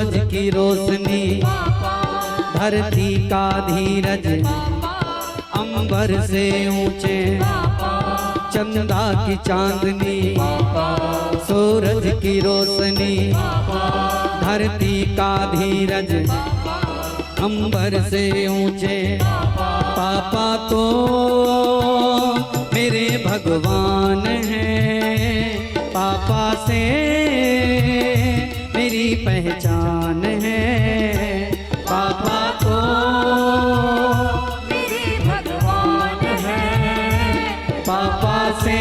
सूरज की रोशनी, धरती का धीरज, अंबर से ऊंचे चंदा की चांदनी। सूरज की रोशनी, धरती का धीरज, अंबर से ऊंचे पापा तो मेरे भगवान हैं। पापा से मेरी पहचान है। पापा तो मेरे भगवान है। पापा से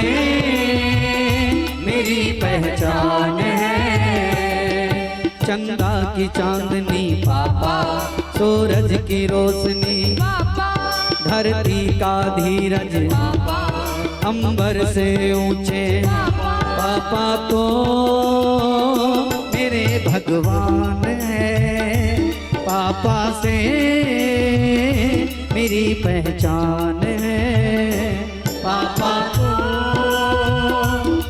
मेरी पहचान है। चंदा की चांदनी पापा, सूरज की रोशनी, धरती का धीरज, अंबर से ऊंचे पापा तो मेरे भगवान है। पापा से मेरी पहचान है। पापा तो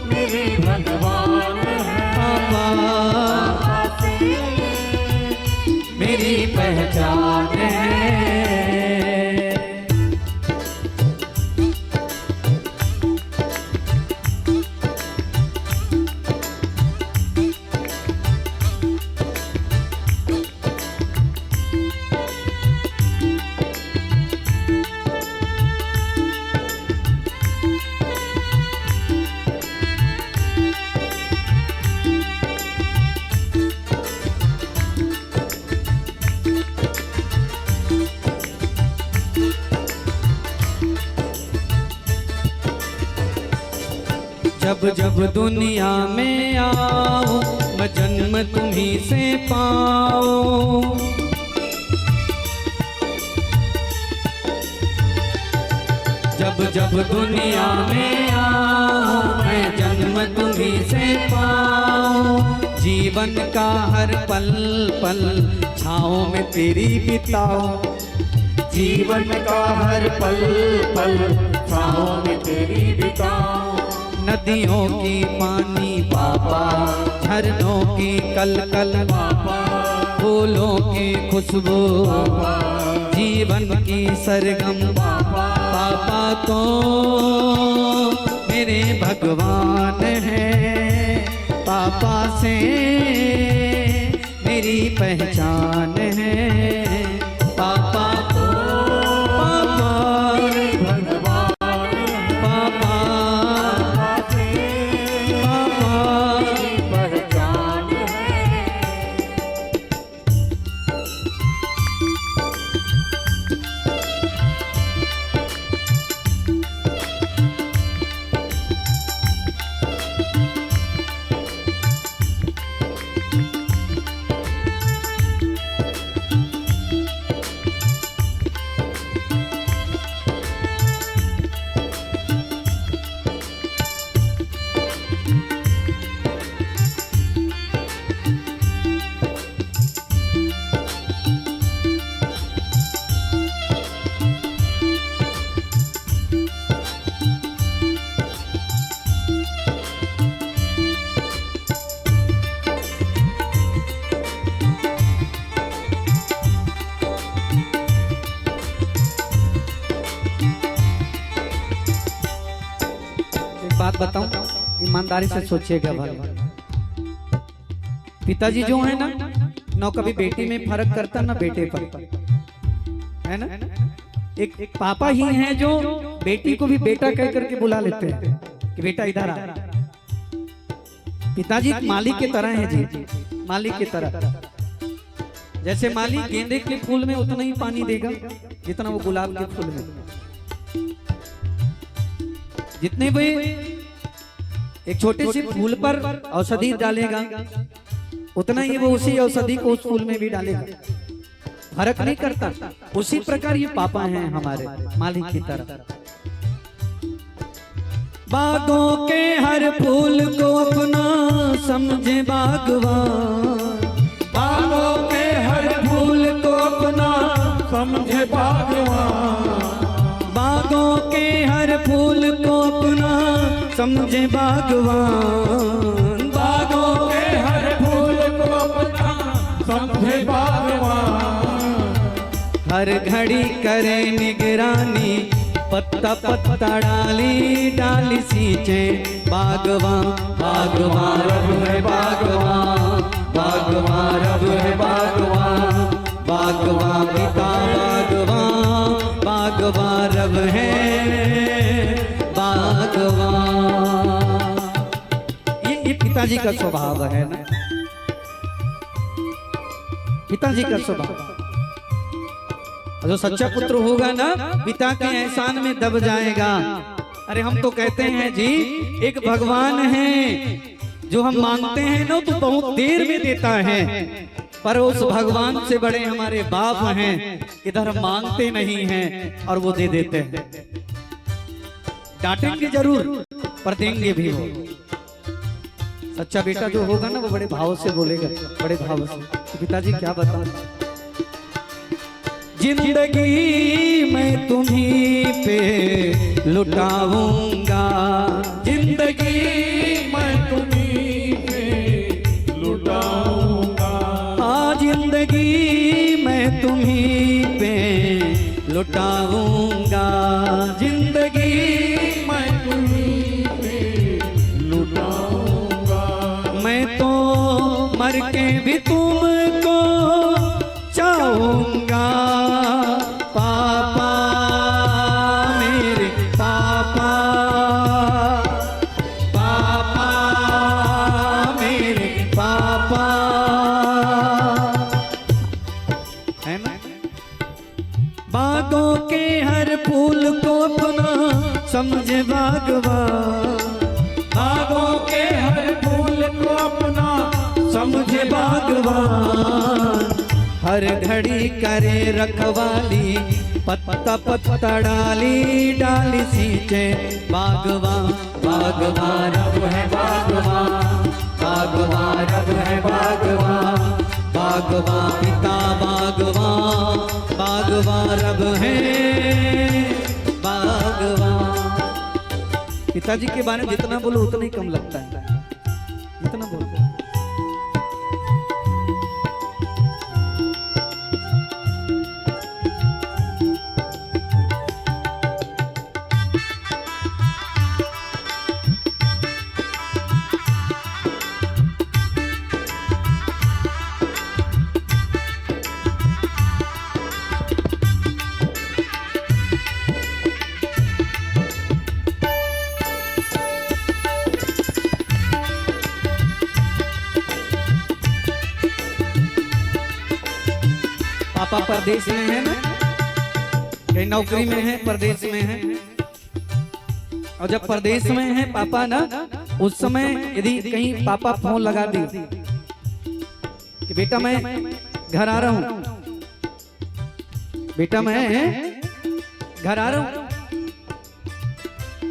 मेरे भगवान है। पापा से मेरी पहचान है। जब जब दुनिया में आओ, मैं जन्म तुम्हीं से पाऊं। जब जब दुनिया में आओ, मैं जन्म तुम्हीं से पाऊं। जीवन का हर पल पल छाँव में तेरी बिताओ। जीवन का हर पल पल छाँव में तेरी बिताऊं। नदियों की पानी पापा, झरनों की कलकल पापा, फूलों की खुशबू पापा, जीवन की सरगम पापा, पापा तो मेरे भगवान हैं। पापा से मेरी पहचान है। पापा तो पापा मेरे भगवान है। पापा से पापा मेरी पहचान है। बात बताऊं, ईमानदारी से सोचिएगा भाई। पिताजी जो है ना कभी बेटी में फर्क करता ना बेटे पर, है ना। एक पापा ही हैं जो बेटी को भी बेटा कह करके बुला लेते हैं कि बेटा इधर आ। पिताजी माली की तरह है जी, माली की तरह। जैसे माली गेंदे के फूल में उतना ही पानी देगा जितना वो गुलाब के फूल में। जितने भी एक छोटे से फूल पर औषधि डालेगा उतना ही वो उसी औषधि को उस फूल में भी डालेगा, फर्क नहीं करता। उसी प्रकार ये पापा हैं हमारे, मालिक की तरह। बागों के हर फूल को अपना समझे बागवान। बागों के हर फूल को अपना समझे भगवान। बागों के हर फूल को अपना समझे बागवान। बागों के हर फूल को अपना समझे भगवान। हर घड़ी करे निगरानी, पत्ता पत्ता डाली डाली सींचे बागवान। बागवान रब है बागवान, बागवान रब है बागवान, बागवान पिता बागवान, बागवान रब है बागवान। ये पिताजी का स्वभाव है ना, पिताजी का स्वभाव। जो सच्चा पुत्र होगा ना, पिता के एहसान में दब जाएगा। अरे हम तो कहते हैं जी, एक भगवान है जो हम मांगते हैं ना तो बहुत देर में देता है, पर उस भगवान से बड़े हमारे बाप हैं, इधर मांगते नहीं हैं और वो दे देते हैं। डांटेंगे जरूर पर देंगे भी वो। सच्चा बेटा जो होगा ना वो बड़े भाव से बोलेगा, बड़े भाव से। तो पिताजी क्या बताऊं, जिंदगी मैं तुम्हीं पे लुटाऊंगा, जिंदगी मैं तुम्हीं पे लुटाऊंगा। हाँ जिंदगी मैं तुम्हीं पे लुटाऊंगा, जिंदगी मैं तुम्हीं पे लुटाऊंगा। मैं तो मर के भी तुमको चाहूंगा। पापा मेरे पापा, पापा मेरे पापा, है ना। बागों के हर फूल को अपना समझे बागवान, बागों के हर फूल को अपना समझे बागवान। हर घड़ी करे रखवाली, पत्ता पत्ता डाली डाली सींचे बागवान। बागवान रब है बागवान, बागवान रब है बागवान, बागवान पिता बागवान, बागवान रब है बागवान। पिताजी के बारे में जितना बोलो उतना ही कम लगता है, जितना बोलो। पापा परदेश में है ना, कहीं नौकरी में है, परदेश में है। और जब परदेश में है पापा ना, उस समय यदि कहीं पापा फोन लगा दी कि बेटा मैं घर आ रहा हूं, बेटा मैं घर आ रहा हूं,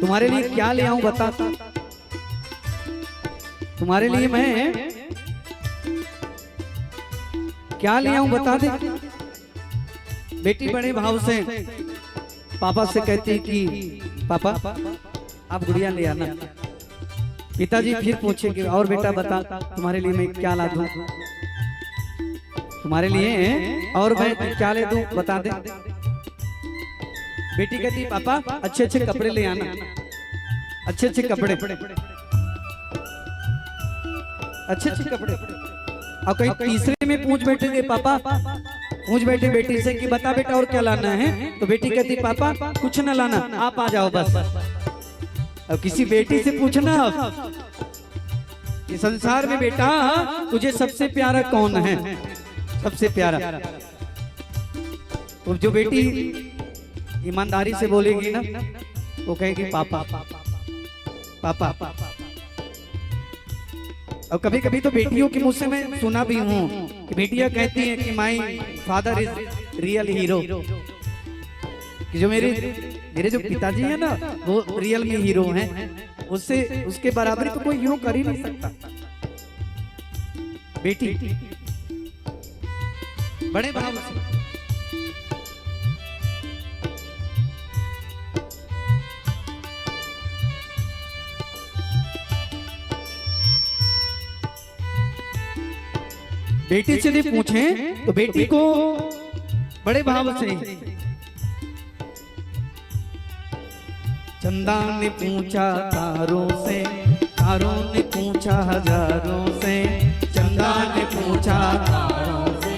तुम्हारे लिए क्या ले आऊं बता, तुम्हारे लिए मैं क्या ले आऊं बता दे। बेटी बड़े भाव से पापा से कहती कि पापा आप गुड़िया ले आना। पिताजी फिर पूछेंगे और बेटा बता तुम्हारे लिए मैं क्या ला दूं, तुम्हारे लिए और मैं क्या ले दूं बता दे। बेटी कहती पापा अच्छे अच्छे कपड़े ले आना, अच्छे अच्छे कपड़े, अच्छे अच्छे कपड़े। और कहीं तीसरे में पूछ बैठेंगे पापा, पूछ बैठे बेटी से कि बता बेटा और क्या लाना है, तो बेटी कहती पापा कुछ ना लाना, आप आ जाओ बस। अब किसी बेटी से पूछना कि संसार में बेटा तुझे सबसे प्यारा कौन है, सबसे प्यारा। तो जो बेटी ईमानदारी से बोलेगी ना, वो कहेगी पापा पापा। और कभी कभी तो बेटियों के मुंह से मैं सुना भी हूँ कि बेटियां कहती हैं कि my father is real hero, कि जो मेरे जो पिताजी हैं ना वो रियल में हीरो हैं, उससे उसके बराबरी तो कोई हीरो कर ही नहीं सकता। बेटी बड़े भाव से बेटी से भी पूछे तो बेटी को बड़े भाव से चंदा ने पूछा तारों से, तारों ने पूछा हजारों से, चंदा ने पूछा तारों से,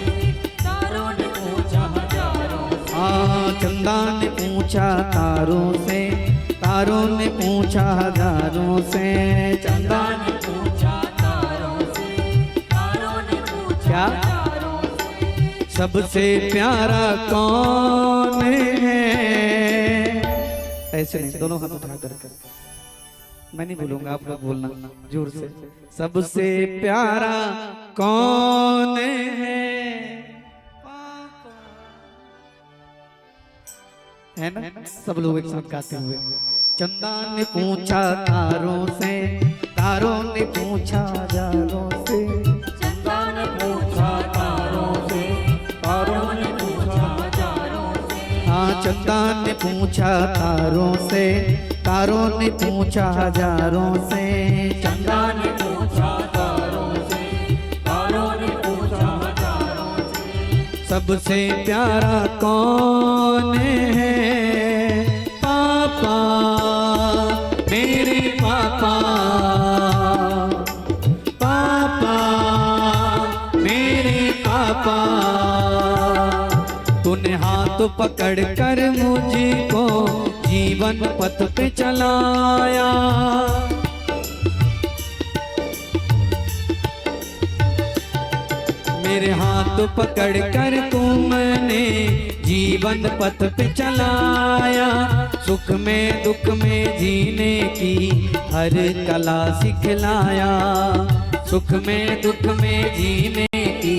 तारों ने पूछा हजारों से। हाँ, चंदा ने पूछा तारों से, तारों ने पूछा हजारों से, चंदा ने पूछा तारों से, तारों ने पूछा हजारों से। सबसे प्यारा कौन है? ऐसे नहीं, दोनों हाथ उठा कर, मैं नहीं बोलूंगा, आप लोग बोलना जोर से। सबसे प्यारा कौन है ना? सब लोग एक साथ गाते हुए। चंदा ने पूछा तारों से, तारों ने पूछा हजारों से, चंदा ने पूछा तारों से, तारों ने पूछा हजारों से। हाँ, चंदा ने पूछा तारों से, तारों ने पूछा हजारों से, चंदा ने पूछा तारों से, तारों ने पूछा हजारों से। सबसे प्यारा कौन है? पापा, मेरे पापा, पापा, मेरे पापा। तूने हाथ पकड़ कर मुझको जीवन पथ पे चलाया, मेरे हाथ पकड़ कर तुमने जीवन पथ पे चलाया। सुख में दुख में जीने की हर कला सिखलाया, सुख में दुख में जीने की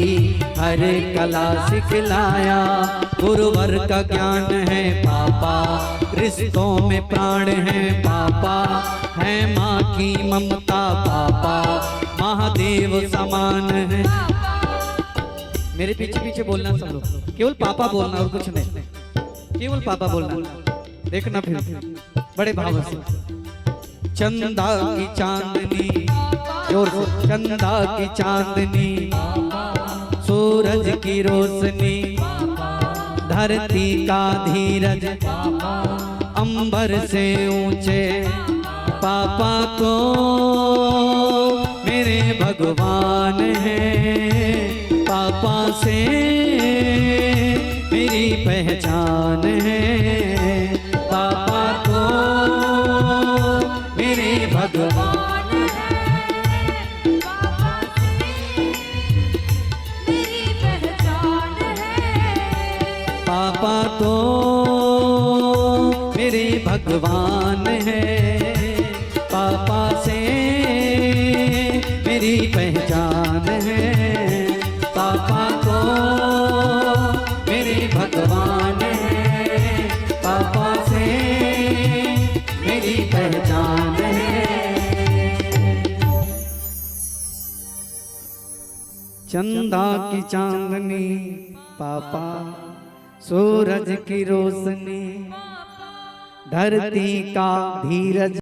हर कला सिखलाया। गुरुवर का ज्ञान है पापा, रिश्तों में प्राण है पापा, है माँ की ममता पापा, महादेव समान है। मेरे पीछे पीछे बोलना सब लोग, केवल पापा बोलना और कुछ नहीं, केवल पापा बोलना। देखना फिर बड़े भाव से। चंदा की चांदनी, जोर से। चंदा की चांदनी, सूरज की रोशनी, धरती का धीरज, अंबर से ऊंचे पापा को मेरे भगवान है। पापा से मेरी पहचान है, पापा को मेरे भगवान है, पापा से मेरी पहचान है। पापा तो मेरे भगवान है, पापा से मेरी पहचान है, पापा को मेरे भगवान है, पापा से मेरी पहचान है। चंदा की चांदनी पापा, सूरज की रोशनी, धरती का धीरज,